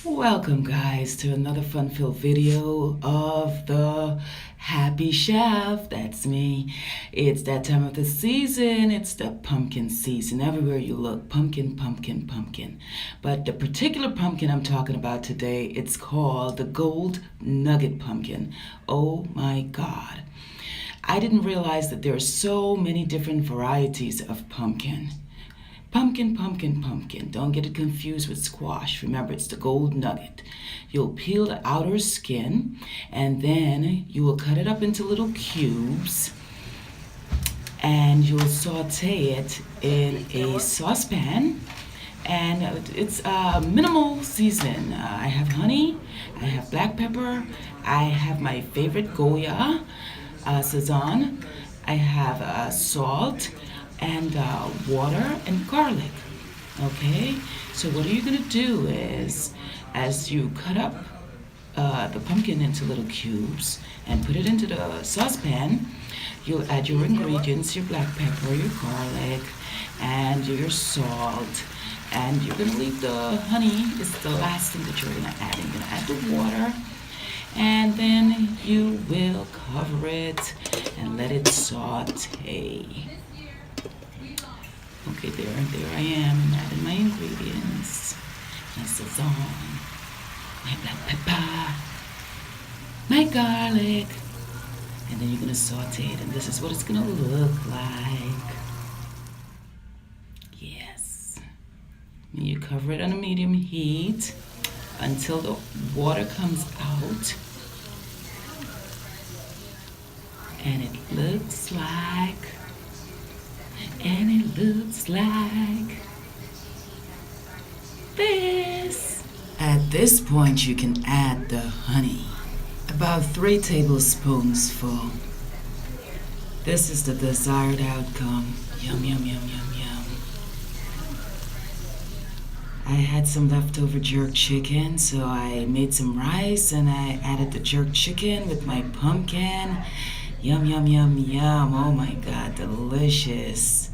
Welcome guys to another fun-filled video of the Happy Chef. That's me. It's that time of the season. It's the pumpkin season. Everywhere you look, pumpkin, pumpkin, pumpkin. But the particular pumpkin I'm talking about today, it's called the Gold Nugget Pumpkin. Oh my God. I didn't realize that there are so many different varieties of pumpkin. Pumpkin, pumpkin, pumpkin. Don't get it confused with squash. Remember, it's the gold nugget. You'll peel the outer skin and then you will cut it up into little cubes and you'll saute it in a saucepan. And it's minimal season. I have honey, I have black pepper, I have my favorite Goya, Sazon, I have salt, and water and garlic. Okay, so what you're gonna do is, as you cut up the pumpkin into little cubes and put it into the saucepan, you'll add your ingredients, your black pepper, your garlic, and your salt. And you're gonna leave the honey, is the last thing that you're gonna add. You're gonna add the water, and then you will cover it and let it saute. Okay, there I am, and adding my ingredients. My sazon, my black pepper, my garlic, and then you're gonna saute it, and this is what it's gonna look like. Yes. And you cover it on a medium heat until the water comes out. And it looks like this. At this point, you can add the honey, about 3 tablespoons full. This is the desired outcome. Yum, yum, yum, yum, yum. I had some leftover jerk chicken, so I made some rice and I added the jerk chicken with my pumpkin. Yum, yum, yum, yum. Oh my God, delicious.